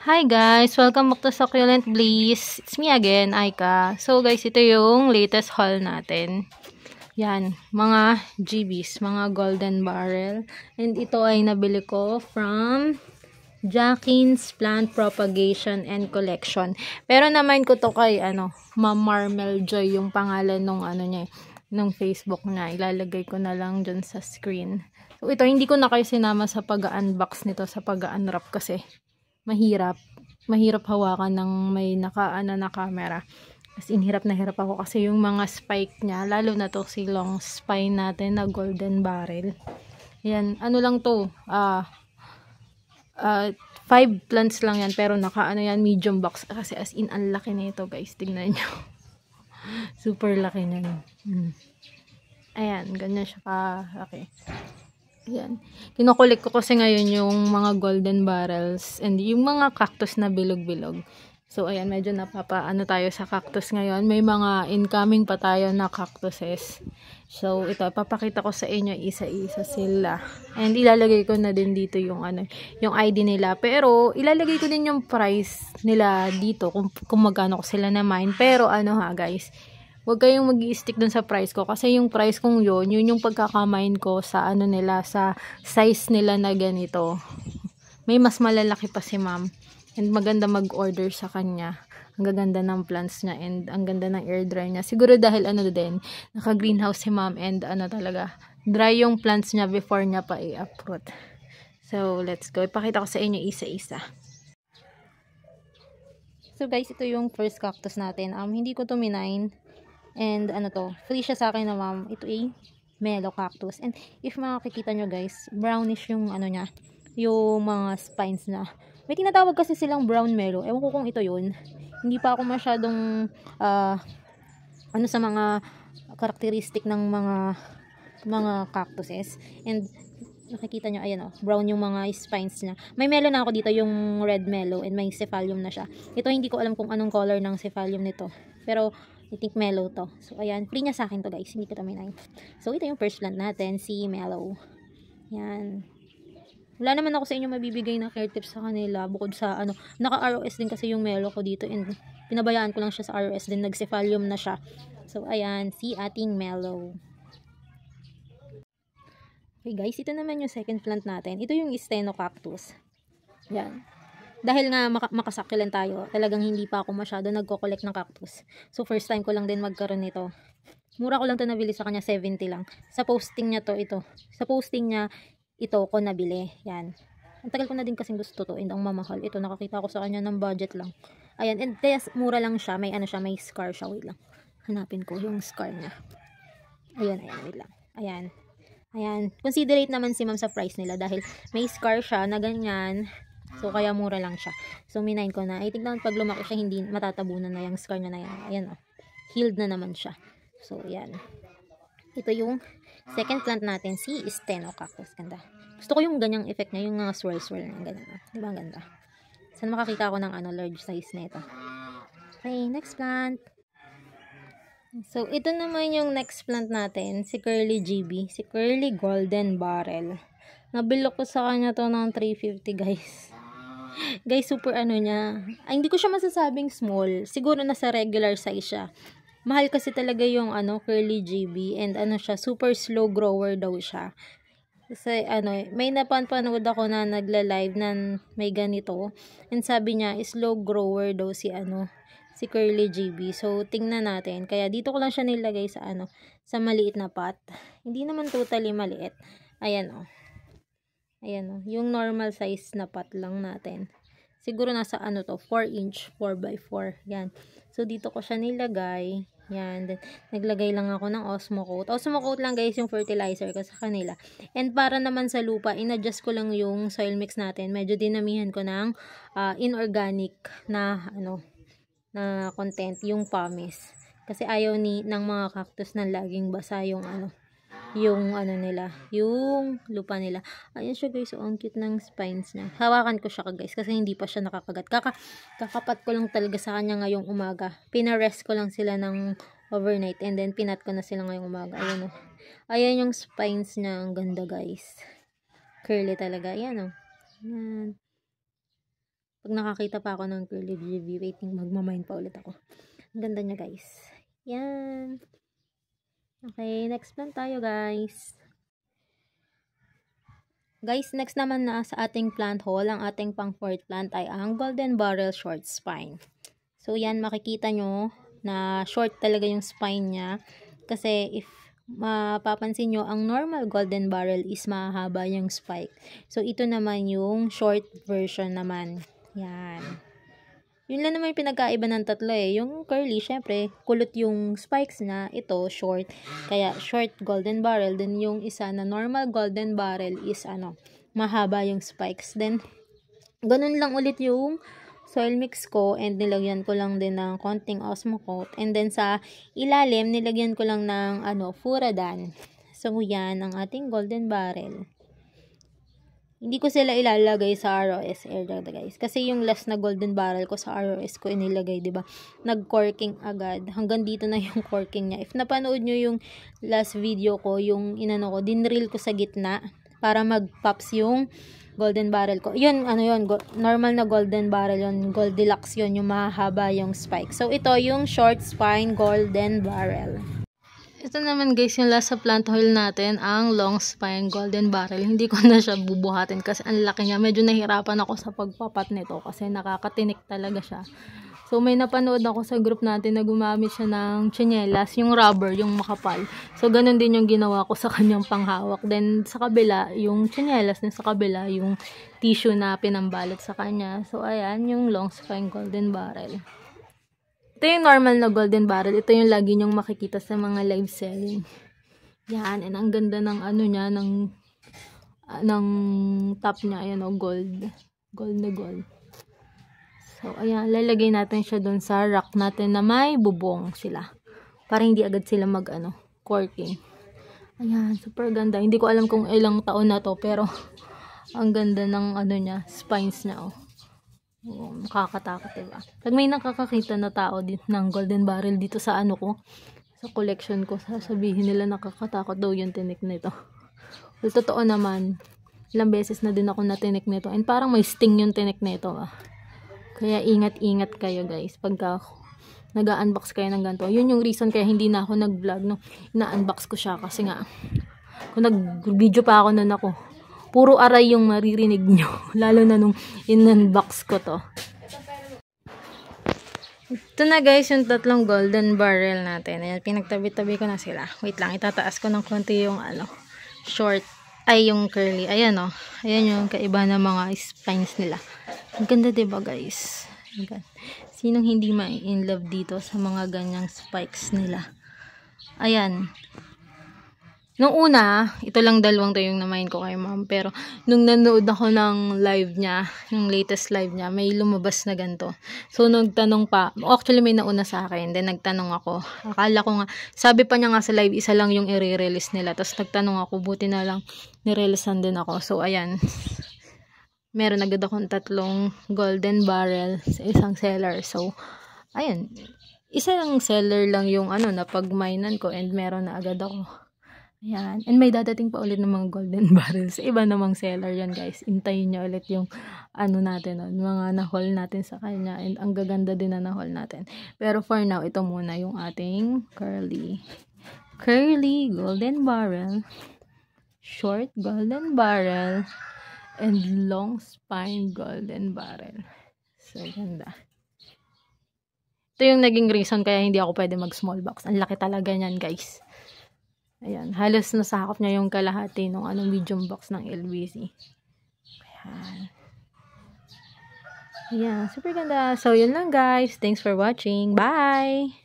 Hi guys! Welcome back to Succulent Bliss. It's me again, Aika. So guys, ito yung latest haul natin. Yan, mga GBs, mga golden barrel. And ito ay nabili ko from Jacquin's Plant Propagation and Collection. Pero naman ko to kay Ma'am Marmel Joy yung pangalan nung niya, nung Facebook niya. Ilalagay ko na lang dyan sa screen. So ito, hindi ko na kayo sinama sa pag-unbox nito, sa pag-unwrap kasi mahirap hawakan ng may na camera. As in, hirap na hirap ako kasi yung mga spike niya, lalo na to si long spine natin na golden barrel. Yan, ano lang to, 5 plants lang yan, pero yan, medium box, kasi as in, ang laki na ito guys, tignan nyo. Super laki na. Ayan, ganyan siya ka-laki. Ayan. Kinukulik ko kasi ngayon yung mga golden barrels and yung mga cactus na bilog-bilog. So, ayan, medyo tayo sa cactus ngayon. May mga incoming pa tayo na cactuses. So, ito, papakita ko sa inyo isa-isa sila. And ilalagay ko na din dito yung yung ID nila. Pero, ilalagay ko din yung price nila dito kung magkano ko sila na mine. Pero, guys, huwag kayong mag-i-stick dun sa price ko. Kasi yung price kong yun yung pagkakamine ko sa nila, sa size nila na ganito. May mas malalaki pa si ma'am. And maganda mag-order sa kanya. Ang gaganda ng plants niya and ang ganda ng air dry niya. Siguro dahil din, naka-greenhouse si ma'am and talaga, dry yung plants niya before niya pa i-uproot. So, let's go. Ipakita ko sa inyo isa-isa. So guys, ito yung first cactus natin. Hindi ko to minine. And free siya sa akin na ma'am. Ito ay mellow cactus. And if makikita nyo guys, brownish yung niya, yung mga spines na. May tinatawag kasi silang brown mellow. Ewan ko kung ito yun. Hindi pa ako masyadong sa mga karakteristik ng mga cactuses. And nakikita nyo, ayan brown yung mga spines niya. May mellow na ako dito, yung red mellow, and may cephalium na siya. Ito hindi ko alam kung anong color ng cephalium nito. Pero I think mellow to. So, ayan. Free niya sa akin to guys. Hindi ko to minine. So, ito yung first plant natin. Si mellow. Yan. Wala naman ako sa inyo mabibigay na care tips sa kanila. Bukod sa naka-ROS din kasi yung mellow ko dito. And pinabayaan ko lang siya sa ROS din. Nag-cephalium na siya. So, ayan. Si ating mellow. Okay guys. Ito naman yung second plant natin. Ito yung Stenocactus. Yan. Dahil nga makasakyalan tayo, talagang hindi pa ako masyado nagko-collect ng cactus. So, first time ko lang din magkaroon nito. Mura ko lang to nabili sa kanya, 70 lang. Sa posting niya ito. Sa posting niya, ito ko nabili. Yan. Ang tagal ko na din kasing gusto to, and ang mamahal. Ito, nakakita ko sa kanya ng budget lang. Ayan, and mura lang siya. May may scar siya. Wait lang. Hanapin ko yung scar niya. Ayan, wait lang. Ayan. Considerate naman si ma'am sa price nila dahil may scar siya na ganyan. So, kaya mura lang siya. So, minine ko na. I think naman pag lumaki siya, hindi matatabunan na yung scar niya na yan. Ayan healed na naman siya. So, yan. Ito yung second plant natin, si Stenocactus. Ganda. Gusto ko yung ganyang effect niya, yung mga swirl-swirl na ganyan. Diba ang ganda? Saan makakita ako ng large size na ito. Okay, next plant. So, ito naman yung next plant natin, si Curly GB. Si Curly Golden Barrel. Nabilo ko sa kanya to ng 350 guys. Guys, super niya. Ay, hindi ko siya masasabing small. Siguro nasa regular size siya. Mahal kasi talaga yung Curly GB. And siya, super slow grower daw siya. Kasi may napanood ako na nagla-live na may ganito. And sabi niya, slow grower daw si Curly GB. So, tingnan natin. Kaya dito ko lang siya nilagay sa sa maliit na pot. Hindi naman totally maliit. Ayan Ayan yung normal size na pot lang natin. Siguro nasa 4 inch, 4x4. Yan. So, dito ko siya nilagay. Yan. Then, naglagay lang ako ng Osmo Coat. Osmo Coat lang guys yung fertilizer ko sa kanila. And para naman sa lupa, in-adjust ko lang yung soil mix natin. Medyo dinamihan ko ng inorganic na na content, yung pumice. Kasi ayaw ng mga cactus na laging basa yung yung nila, yung lupa nila. Ayan siya guys, ang cute ng spines niya. Hawakan ko siya guys kasi hindi pa siya nakakagat. Kakapat ko lang talaga sa kanya ngayong umaga. Pinarest ko lang sila ng overnight and then pinat ko na sila ngayong umaga. Ayan ayan yung spines niya, ang ganda guys. Curly talaga, ayan Ayan. Pag nakakita pa ako ng curly BB, waiting, magmamind pa ulit ako. Ang ganda niya, guys. Yan. Okay, next plant tayo, guys. Guys, next naman na sa ating plant haul, ang ating pang fourth plant ay ang Golden Barrel Short Spine. So, yan, makikita nyo na short talaga yung spine niya. Kasi, if mapapansin nyo, ang normal golden barrel is mahaba yung spike. So, ito naman yung short version naman. Yan. Yun lang naman yung pinagkaiba ng tatlo eh. Yung curly, syempre, kulot yung spikes na. Ito, short. Kaya, short golden barrel. Then, yung isa na normal golden barrel is, mahaba yung spikes. Then, ganun lang ulit yung soil mix ko, and nilagyan ko lang din ng konting Osmocote, and then sa ilalim nilagyan ko lang ng Furadan. So yan ang ating golden barrel. Hindi ko sila ilalagay sa ROS area, guys, kasi yung last na golden barrel ko sa ROS ko inilagay, 'di ba? Nag-corking agad. Hanggang dito na yung corking niya. If napanood nyo yung last video ko, yung dinrill ko sa gitna para mag-pops yung golden barrel ko. Yun, normal na golden barrel yun. Goldilocks yun, yung mahaba yung spike. So, ito yung short spine golden barrel. Ito naman, guys, yung last sa plant haul natin, ang long spine golden barrel. Hindi ko na siya bubuhatin kasi ang laki niya. Medyo nahirapan ako sa pagpapat nito kasi nakakatinik talaga siya. So, may napanood ako sa group natin na gumamit siya ng tsinelas, yung rubber, yung makapal. So, ganun din yung ginawa ko sa kanyang panghawak. Then, sa kabila, yung tsinelas, din sa kabila, yung tissue na pinambalot sa kanya. So, ayan, yung long spine golden barrel. Ito yung normal na golden barrel. Ito yung lagi nyong makikita sa mga live selling. Yan, and ang ganda ng niya, ng top niya, ayan gold. Gold na gold. So, ayan, lalagay natin siya doon sa rack natin na may bubong sila. Para hindi agad sila corking. Ayan, super ganda. Hindi ko alam kung ilang taon na to, pero ang ganda ng niya, spines niya, oh. Oh, makakatakot, diba? Pag may nakakakita na tao ng golden barrel dito sa ko, sa collection ko, sasabihin nila nakakatakot daw yung tinik nito. Well, totoo naman, ilang beses na din ako natinik nito, and parang may sting yung tinik nito, ah. Kaya ingat-ingat kayo, guys, pagka nag-unbox kayo ng ganito. Yun yung reason kaya hindi na ako nag-vlog nung na-unbox ko siya, kasi nga kung nag-video pa ako nun puro aray yung maririnig nyo. Lalo na nung in-unbox ko to. Ito na, guys, yung tatlong golden barrel natin. Ayan, pinagtabi-tabi ko na sila. Wait lang, itataas ko ng konti yung short, yung curly. Ayan, oh. Ayan yung kaiba ng mga spines nila. Ang ganda, diba, guys? Sinong hindi ma-in love dito sa mga ganyang spikes nila? Ayan. Nung una, ito lang dalawang to yung namain ko kay ma'am. Pero, nung nanood ako ng live niya, yung latest live niya, may lumabas na ganito. So, nagtanong pa. Actually, may nauna sa akin. Then, nagtanong ako. Akala ko nga, sabi pa niya nga sa live, isa lang yung i-release nila. Tapos, nagtanong ako, buti na lang, nireleasean din ako. So, ayan. Meron agad akong tatlong golden barrel sa isang seller. So, ayan. Isa lang seller lang yung na pag-mainan ko, and meron na agad ako. Ayan. And may dadating pa ulit ng mga golden barrels. Iba namang seller yan, guys. Intayin nyo ulit yung natin, mga na-haul natin sa kanya. And ang gaganda din na na-haul natin. Pero for now, ito muna yung ating curly golden barrel, short golden barrel, and long spine golden barrel. So, ganda. Ito yung naging reason kaya hindi ako pwede mag-small box. Ang laki talaga niyan, guys. Ayan, halos nasakop niya yung kalahati ng medium box ng LBC. Ayan. Ayan, super ganda. So, yun lang, guys. Thanks for watching. Bye!